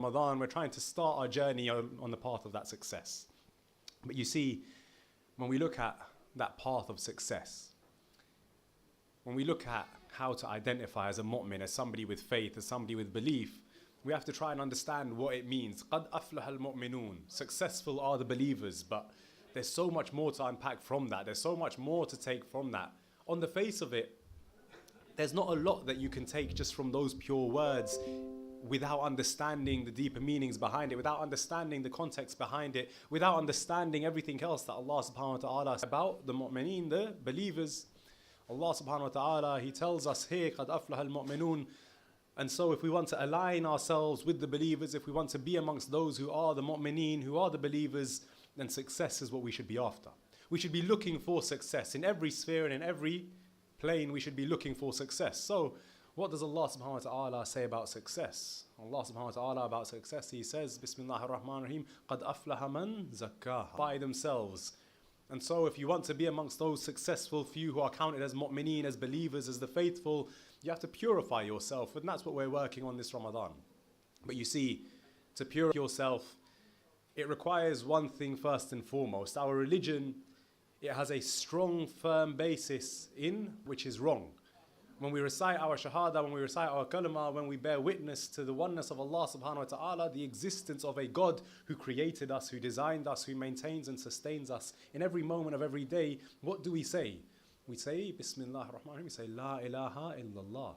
Ramadan, we're trying to start our journey on the path of that success. But you see, when we look at that path of success, when we look at how to identify as a mu'min, as somebody with faith, as somebody with belief, we have to try and understand what it means. قَدْ أَفْلَحَ الْمُؤْمِنُونَ. Successful are the believers, but there's so much more to unpack from that. There's so much more to take from that. On the face of it, there's not a lot that you can take just from those pure words without understanding the deeper meanings behind it, without understanding the context behind it, without understanding everything else that Allah subhanahu wa ta'ala says about the mu'mineen, the believers. Allah subhanahu wa ta'ala, He tells us here, قَدْ أَفْلَحَ الْمُؤْمِنُونَ. And so if we want to align ourselves with the believers, if we want to be amongst those who are the mu'mineen, who are the believers, then success is what we should be after. We should be looking for success. In every sphere and in every plane, we should be looking for success. So what does Allah subhanahu wa ta'ala say about success? Allah subhanahu wa ta'ala about success, He says, Bismillahir Rahmanir Rahim, قَدْ أَفْلَحَ مَنْ زَكَّاهَا. By themselves. And so if you want to be amongst those successful few who are counted as mu'mineen, as believers, as the faithful, you have to purify yourself. And that's what we're working on this Ramadan. But you see, to purify yourself, it requires one thing first and foremost. Our religion, it has a strong, firm basis in which is wrong. When we recite our shahada, when we recite our kalima, when we bear witness to the oneness of Allah subhanahu wa ta'ala, the existence of a God who created us, who designed us, who maintains and sustains us in every moment of every day, what do we say? We say, Bismillah ar-Rahman ar-Rahim, we say, La ilaha illallah.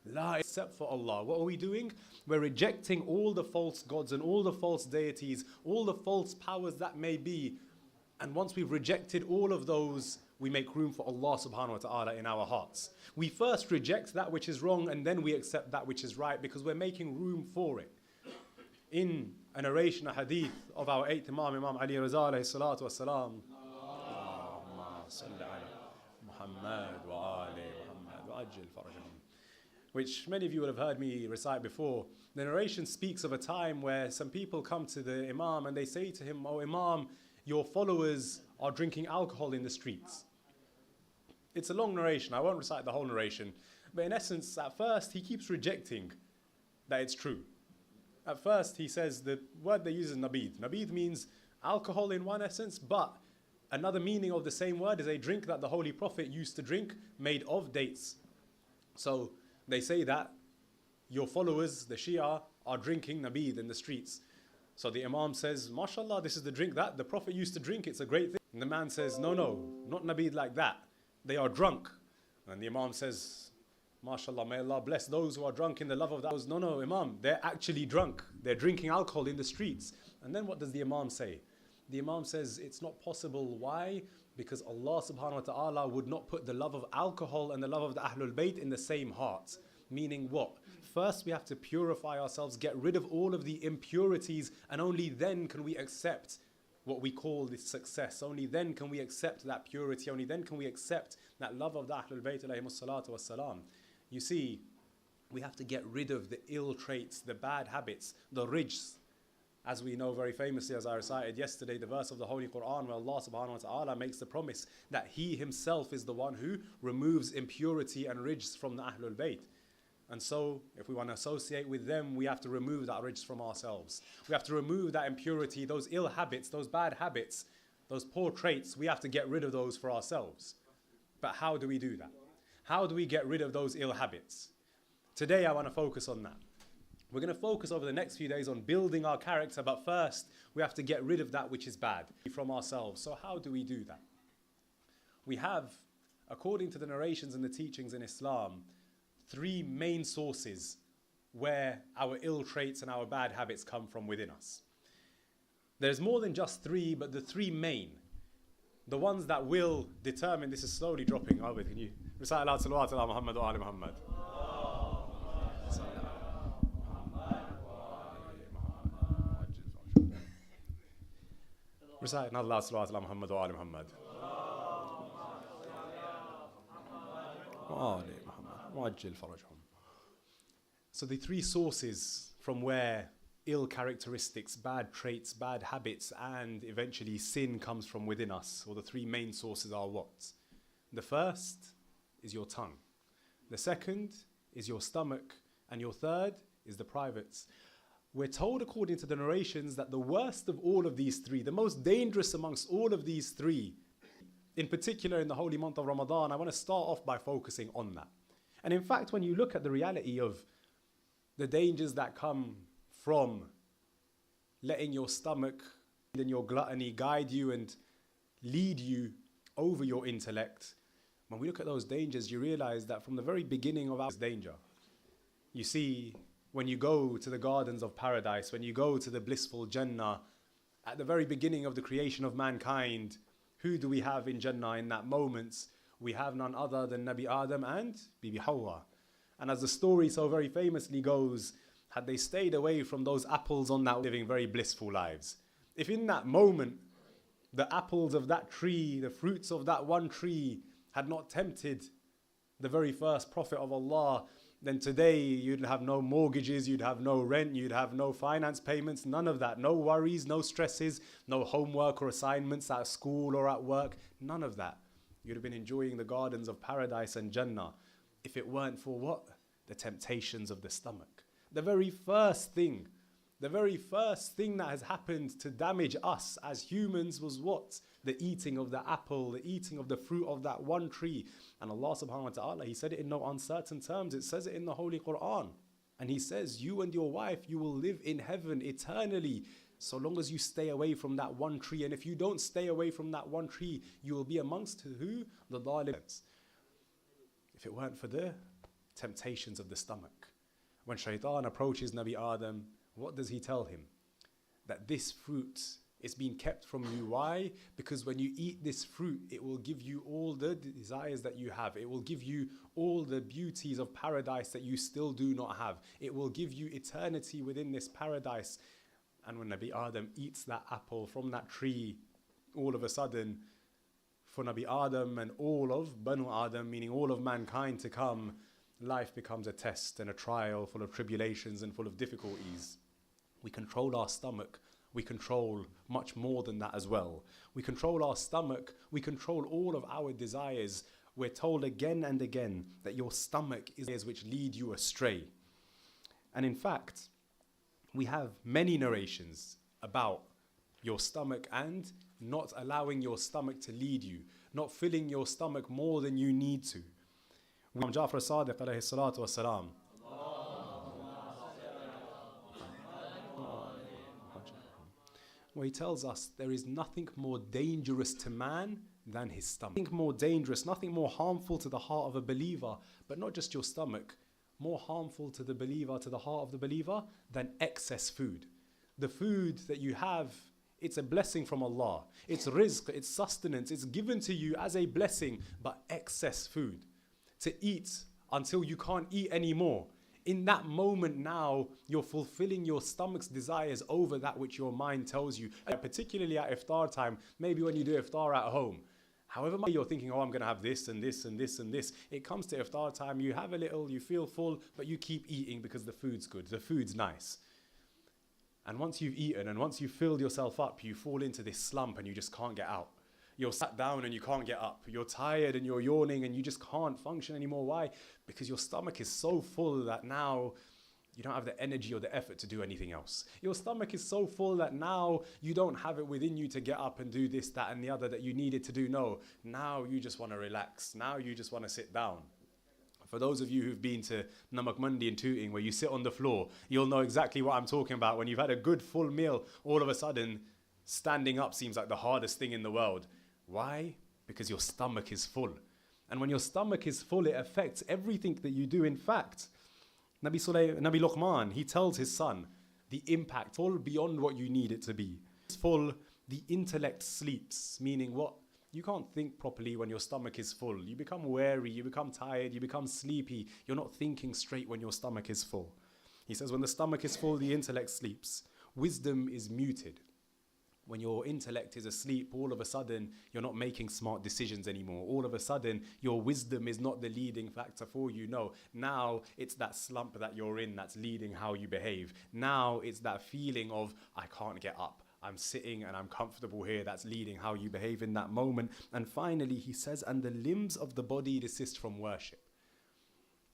La except for Allah. What are we doing? We're rejecting all the false gods and all the false deities, all the false powers that may be. And once we've rejected all of those, we make room for Allah subhanahu wa ta'ala in our hearts. We first reject that which is wrong and then we accept that which is right because we're making room for it. In a narration, a hadith of our 8th Imam, Imam Ali Raza alayhi salatu wassalam, which many of you will have heard me recite before. The narration speaks of a time where some people come to the Imam and they say to him, "Oh Imam, your followers are drinking alcohol in the streets." It's a long narration, I won't recite the whole narration. But in essence, at first, he keeps rejecting that it's true. At first, he says the word they use is nabid. Nabid means alcohol in one essence, but another meaning of the same word is a drink that the Holy Prophet used to drink made of dates. So they say that your followers, the Shia, are drinking nabid in the streets. So the Imam says, "MashaAllah, this is the drink that the Prophet used to drink, it's a great thing." And the man says, "No, not nabid like that. They are drunk." And the Imam says, "MashaAllah, may Allah bless those who are drunk in the love of that." No, Imam, they're actually drunk. They're drinking alcohol in the streets. And then what does the Imam say? The Imam says, it's not possible. Why? Because Allah subhanahu wa ta'ala would not put the love of alcohol and the love of the Ahlul Bayt in the same heart. Meaning what? First, we have to purify ourselves, get rid of all of the impurities, and only then can we accept what we call this success. Only then can we accept that purity. Only then can we accept that love of the Ahlul Bayt alayhimus salatu wassalam. You see, we have to get rid of the ill traits, the bad habits, the rijs. As we know very famously, as I recited yesterday, the verse of the Holy Quran where Allah subhanahu wa ta'ala makes the promise that He Himself is the one who removes impurity and rijs from the Ahlul Bayt. And so, if we want to associate with them, we have to remove that rijs from ourselves. We have to remove that impurity, those ill habits, those bad habits, those poor traits. We have to get rid of those for ourselves. But how do we do that? How do we get rid of those ill habits? Today, I want to focus on that. We're going to focus over the next few days on building our character, but first, we have to get rid of that which is bad from ourselves. So how do we do that? We have, according to the narrations and the teachings in Islam, 3 main sources where our ill traits and our bad habits come from within us. There's more than just 3, but the 3 main, the ones that will determine, this is slowly dropping. Abid, can you recite aloud salawat ala Muhammad wa ali Muhammad? Recite another loud salawat ala Muhammad wa ali Muhammad. So the 3 sources from where ill characteristics, bad traits, bad habits, and eventually sin comes from within us, or the 3 main sources are what? The first is your tongue. The second is your stomach. And your third is the privates. We're told according to the narrations that the worst of all of these three, the most dangerous amongst all of these three, in particular in the holy month of Ramadan, I want to start off by focusing on that. And in fact, when you look at the reality of the dangers that come from letting your stomach and your gluttony guide you and lead you over your intellect, when we look at those dangers, you realize that from the very beginning of our danger, you see, when you go to the gardens of paradise, when you go to the blissful Jannah, at the very beginning of the creation of mankind, who do we have in Jannah in that moment? We have none other than Nabi Adam and Bibi Hawa. And as the story so very famously goes, had they stayed away from those apples on that, living very blissful lives. If in that moment, the apples of that tree, the fruits of that one tree, had not tempted the very first prophet of Allah, then today you'd have no mortgages, you'd have no rent, you'd have no finance payments, none of that. No worries, no stresses, no homework or assignments at school or at work, none of that. You'd have been enjoying the gardens of paradise and Jannah if it weren't for what? The temptations of the stomach. The very first thing that has happened to damage us as humans was what? The eating of the apple, the eating of the fruit of that one tree. And Allah subhanahu wa ta'ala, He said it in no uncertain terms. It says it in the Holy Quran. And He says, you and your wife, you will live in heaven eternally, so long as you stay away from that one tree. And if you don't stay away from that one tree, you will be amongst who? The dhalims. If it weren't for the temptations of the stomach. When shaitan approaches Nabi Adam, what does he tell him? That this fruit is being kept from you. Why? Because when you eat this fruit, it will give you all the desires that you have. It will give you all the beauties of paradise that you still do not have. It will give you eternity within this paradise. And when Nabi Adam eats that apple from that tree, all of a sudden, for Nabi Adam and all of Banu Adam, meaning all of mankind to come, life becomes a test and a trial full of tribulations and full of difficulties. We control our stomach. We control much more than that as well. We control our stomach. We control all of our desires. We're told again and again that your stomach is which lead you astray. And in fact, we have many narrations about your stomach and not allowing your stomach to lead you, not filling your stomach more than you need to. Imam Ja'far Sadiq alayhi salatu wasalam, where he tells us there is nothing more dangerous to man than his stomach. Nothing more dangerous, nothing more harmful to the heart of a believer, but not just your stomach, more harmful to the believer, to the heart of the believer, than excess food. The food that you have, it's a blessing from Allah. It's rizq, it's sustenance, it's given to you as a blessing, but excess food. To eat until you can't eat anymore. In that moment now, you're fulfilling your stomach's desires over that which your mind tells you. And particularly at iftar time, maybe when you do iftar at home. However much you're thinking, oh, I'm going to have this and this and this and this. It comes to iftar time, you have a little, you feel full, but you keep eating because the food's good, the food's nice. And once you've eaten and once you've filled yourself up, you fall into this slump and you just can't get out. You're sat down and you can't get up. You're tired and you're yawning and you just can't function anymore. Why? Because your stomach is so full that now you don't have the energy or the effort to do anything else. Your stomach is so full that now you don't have it within you to get up and do this, that and the other that you needed to do. No, now you just want to relax. Now you just want to sit down. For those of you who've been to Namak Mandi in Tooting, where you sit on the floor, you'll know exactly what I'm talking about. When you've had a good full meal, all of a sudden, standing up seems like the hardest thing in the world. Why? Because your stomach is full. And when your stomach is full, it affects everything that you do. In fact, Nabi Luqman, he tells his son, the impact, all beyond what you need it to be. It's full, the intellect sleeps, meaning what? You can't think properly when your stomach is full. You become weary, you become tired, you become sleepy. You're not thinking straight when your stomach is full. He says when the stomach is full, the intellect sleeps. Wisdom is muted. When your intellect is asleep, all of a sudden, you're not making smart decisions anymore. All of a sudden, your wisdom is not the leading factor for you. No, now it's that slump that you're in that's leading how you behave. Now it's that feeling of, I can't get up. I'm sitting and I'm comfortable here. That's leading how you behave in that moment. And finally, he says, and the limbs of the body desist from worship.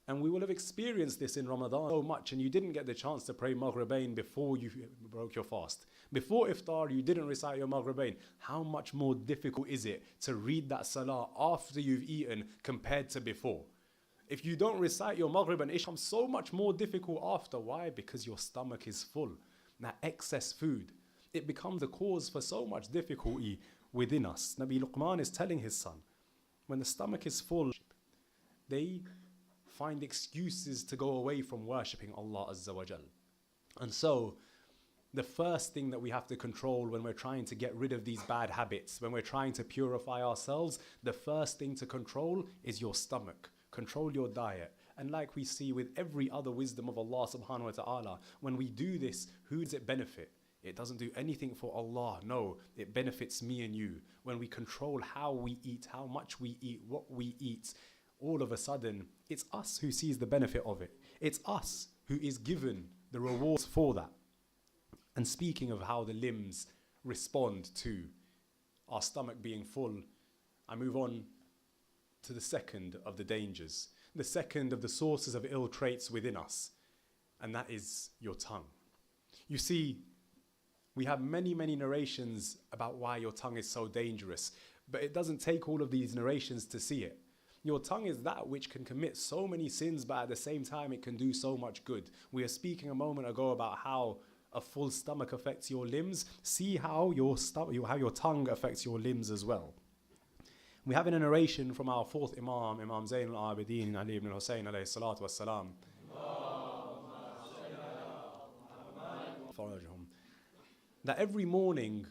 And we will have experienced this in Ramadan so much, and you didn't get the chance to pray Maghribain before you broke your fast. Before iftar, you didn't recite your Maghribain. How much more difficult is it to read that salah after you've eaten compared to before? If you don't recite your Maghrib and Isha, it becomes so much more difficult after. Why? Because your stomach is full. That excess food, it becomes a cause for so much difficulty within us. Nabi Luqman is telling his son, when the stomach is full, they find excuses to go away from worshipping Allah Azza wa Jal. And so, the first thing that we have to control when we're trying to get rid of these bad habits, when we're trying to purify ourselves, the first thing to control is your stomach. Control your diet. And like we see with every other wisdom of Allah subhanahu wa ta'ala, when we do this, who does it benefit? It doesn't do anything for Allah. No, it benefits me and you. When we control how we eat, how much we eat, what we eat, all of a sudden, it's us who sees the benefit of it. It's us who is given the rewards for that. And speaking of how the limbs respond to our stomach being full, I move on to the second of the dangers, the second of the sources of ill traits within us, and that is your tongue. You see, we have many narrations about why your tongue is so dangerous, but it doesn't take all of these narrations to see it. Your tongue is that which can commit so many sins, but at the same time it can do so much good. We were speaking a moment ago about how a full stomach affects your limbs. See how your tongue affects your limbs as well. We have in a narration from our fourth Imam, Imam Zayn al-Abidin, Ali ibn al-Hussein alayhi salatu wassalam, that every morning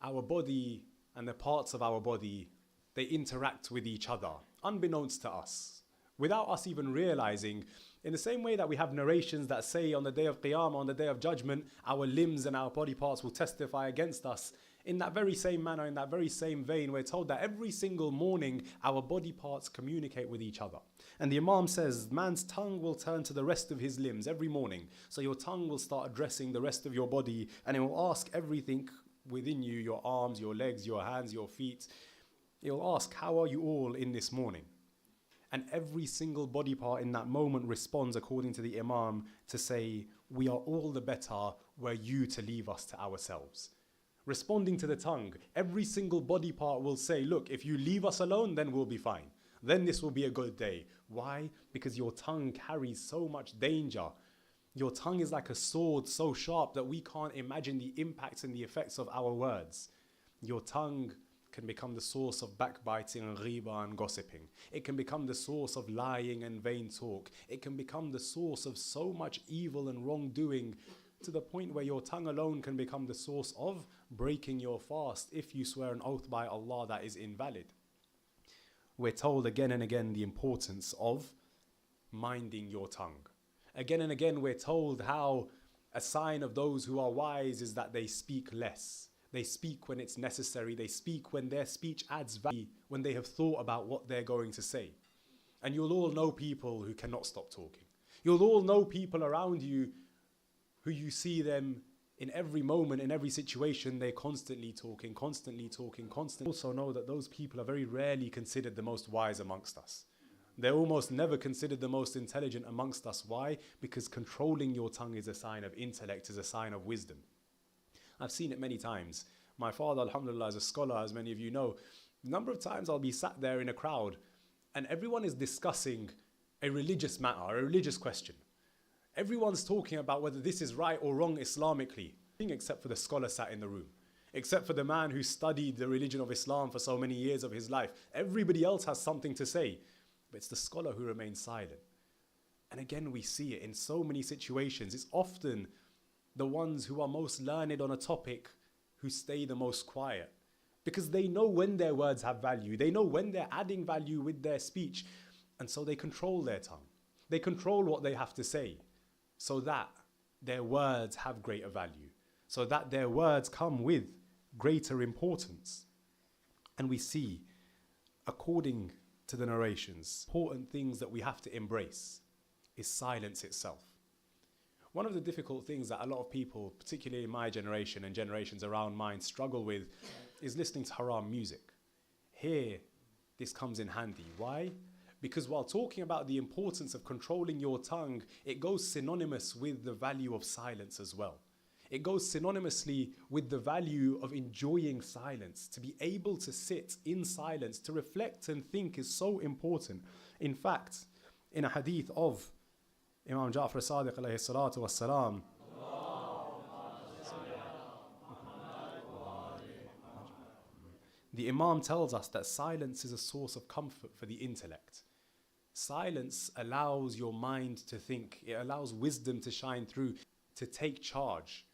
our body and the parts of our body, they interact with each other, unbeknownst to us, without us even realizing. In the same way that we have narrations that say on the day of Qiyamah, on the day of judgment, our limbs and our body parts will testify against us. In that very same manner, in that very same vein, we're told that every single morning our body parts communicate with each other. And the Imam says, man's tongue will turn to the rest of his limbs every morning. So your tongue will start addressing the rest of your body, and it will ask everything within you, your arms, your legs, your hands, your feet. It will ask, how are you all in this morning? And every single body part in that moment responds according to the Imam to say, we are all the better were you to leave us to ourselves. Responding to the tongue, every single body part will say, look, if you leave us alone, then we'll be fine. Then this will be a good day. Why? Because your tongue carries so much danger. Your tongue is like a sword so sharp that we can't imagine the impacts and the effects of our words. Your tongue can become the source of backbiting and ghiba and gossiping. It can become the source of lying and vain talk. It can become the source of so much evil and wrongdoing, to the point where your tongue alone can become the source of breaking your fast if you swear an oath by Allah that is invalid. We're told again and again the importance of minding your tongue. Again and again we're told how a sign of those who are wise is that they speak less. They speak when it's necessary. They speak when their speech adds value, when they have thought about what they're going to say. And you'll all know people who cannot stop talking. You'll all know people around you who you see them in every moment, in every situation, they're constantly talking. Also know that those people are very rarely considered the most wise amongst us. They're almost never considered the most intelligent amongst us. Why? Because controlling your tongue is a sign of intellect, is a sign of wisdom. I've seen it many times. My father, alhamdulillah, is a scholar, as many of you know. A number of times I'll be sat there in a crowd and everyone is discussing a religious matter, a religious question. Everyone's talking about whether this is right or wrong Islamically, except for the scholar sat in the room, except for the man who studied the religion of Islam for so many years of his life. Everybody else has something to say, but it's the scholar who remains silent. And again, we see it in so many situations. It's often the ones who are most learned on a topic who stay the most quiet, because they know when their words have value. They know when they're adding value with their speech, and so they control their tongue. They control what they have to say, so that their words have greater value, so that their words come with greater importance. And we see, according to the narrations, important things that we have to embrace is silence itself. One of the difficult things that a lot of people, particularly in my generation and generations around mine, struggle with is listening to haram music. Here, this comes in handy. Why? Because while talking about the importance of controlling your tongue, it goes synonymous with the value of silence as well. It goes synonymously with the value of enjoying silence. To be able to sit in silence, to reflect and think is so important. In fact, in a hadith of Imam Ja'far as-Sadiq alayhi salatu was-salam, the Imam tells us that silence is a source of comfort for the intellect. Silence allows your mind to think. It allows wisdom to shine through, to take charge.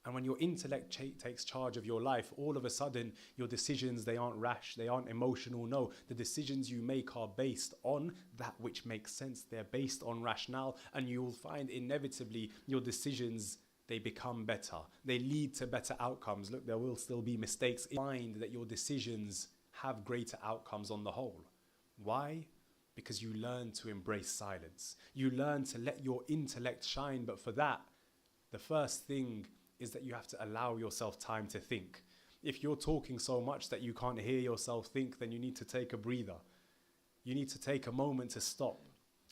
And when your intellect takes charge of your life, all of a sudden, your decisions, they aren't rash, they aren't emotional. No, the decisions you make are based on that which makes sense. They're based on rationale, and you will find inevitably your decisions, they become better. They lead to better outcomes. Look, there will still be mistakes. Find that your decisions have greater outcomes on the whole. Why? Because you learn to embrace silence. You learn to let your intellect shine. But for that, the first thing is that you have to allow yourself time to think. If you're talking so much that you can't hear yourself think, then you need to take a breather. You need to take a moment to stop.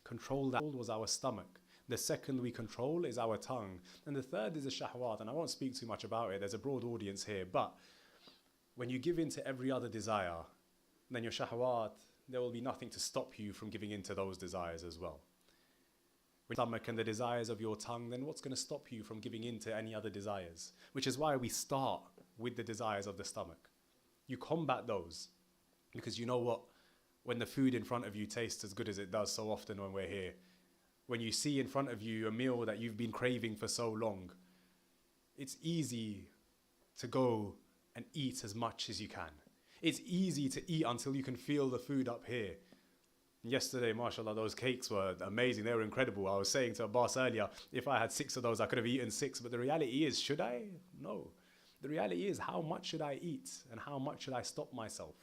Control that was our stomach. The second we control is our tongue. And the third is the shahwat. And I won't speak too much about it. There's a broad audience here. But when you give in to every other desire, then your shahwat, there will be nothing to stop you from giving in to those desires as well. With your stomach and the desires of your tongue, then what's going to stop you from giving in to any other desires? Which is why we start with the desires of the stomach. You combat those because you know what? When the food in front of you tastes as good as it does so often when we're here, when you see in front of you a meal that you've been craving for so long, it's easy to go and eat as much as you can. It's easy to eat until you can feel the food up here. Yesterday, mashallah, those cakes were amazing. They were incredible. I was saying to Abbas earlier, if I had 6 of those, I could have eaten 6. But the reality is, should I? No. The reality is, how much should I eat? And how much should I stop myself?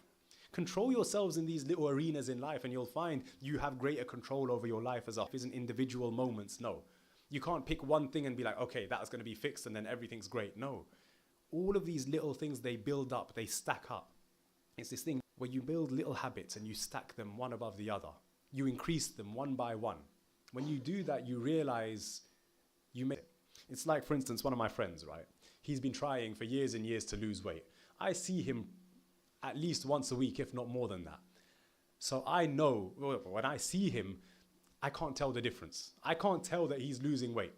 Control yourselves in these little arenas in life, and you'll find you have greater control over your life as isn't individual moments. No. You can't pick one thing and be like, okay, that's going to be fixed and then everything's great. No. All of these little things, they build up, they stack up. It's this thing where you build little habits and you stack them one above the other. You increase them one by one. When you do that, you realize you make it. It's like, for instance, one of my friends, right? He's been trying for years and years to lose weight. I see him at least once a week, if not more than that. So I know when I see him, I can't tell the difference. I can't tell that he's losing weight.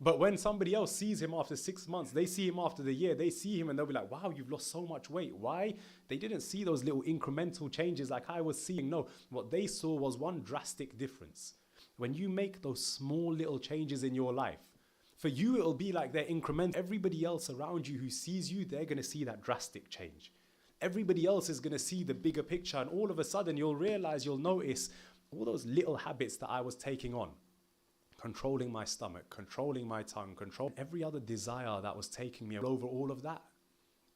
But when somebody else sees him after 6 months, they see him after the year, they see him and they'll be like, wow, you've lost so much weight. Why? They didn't see those little incremental changes like I was seeing. No, what they saw was one drastic difference. When you make those small little changes in your life, for you, it'll be like they're incremental. Everybody else around you who sees you, they're going to see that drastic change. Everybody else is going to see the bigger picture. And all of a sudden, you'll realize, you'll notice all those little habits that I was taking on. Controlling my stomach, controlling my tongue, control every other desire that was taking me over all of that.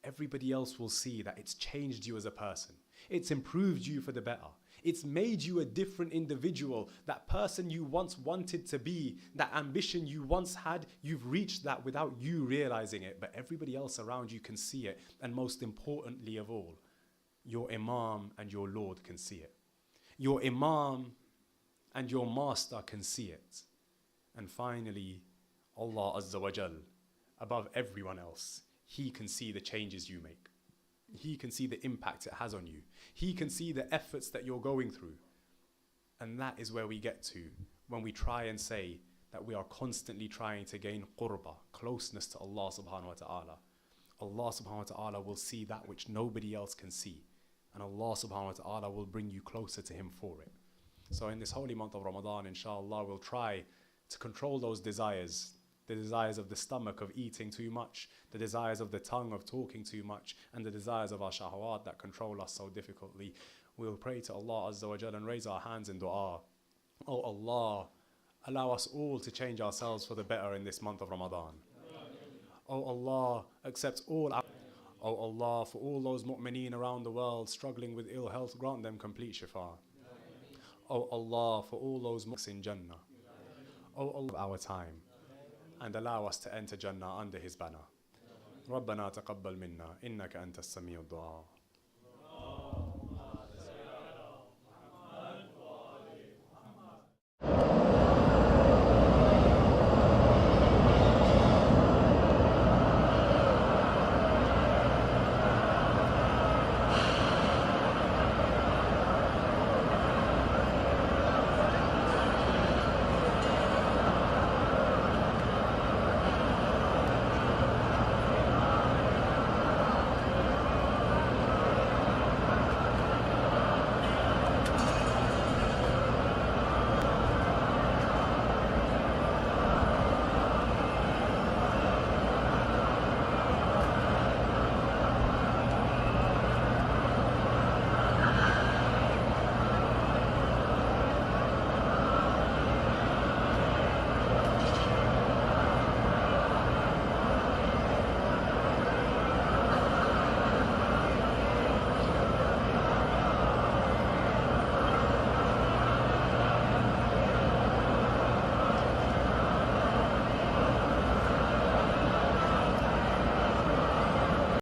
Everybody else will see that it's changed you as a person. It's improved you for the better. It's made you a different individual. That person you once wanted to be, that ambition you once had, you've reached that without you realizing it. But everybody else around you can see it. And most importantly of all, your Imam and your Lord can see it. Your Imam and your Master can see it. And finally, Allah Azza wa Jal, above everyone else, He can see the changes you make. He can see the impact it has on you. He can see the efforts that you're going through. And that is where we get to when we try and say that we are constantly trying to gain qurba, closeness to Allah subhanahu wa ta'ala. Allah subhanahu wa ta'ala will see that which nobody else can see. And Allah subhanahu wa ta'ala will bring you closer to Him for it. So in this holy month of Ramadan, inshallah, we'll try to control those desires, the desires of the stomach of eating too much, the desires of the tongue of talking too much, and the desires of our shahwat that control us so difficultly. We'll pray to Allah Azza wa Jal and raise our hands in dua. Oh Allah, allow us all to change ourselves for the better in this month of Ramadan. Oh Allah, accept all our... Oh Allah, for all those mu'mineen around the world struggling with ill health, grant them complete shifa. Oh Allah, for all those mu'mineen in Jannah. Oh Allah, our time, and allow us to enter Jannah under His banner. ربنا تقبل منا إنك أنت السميع الدعاء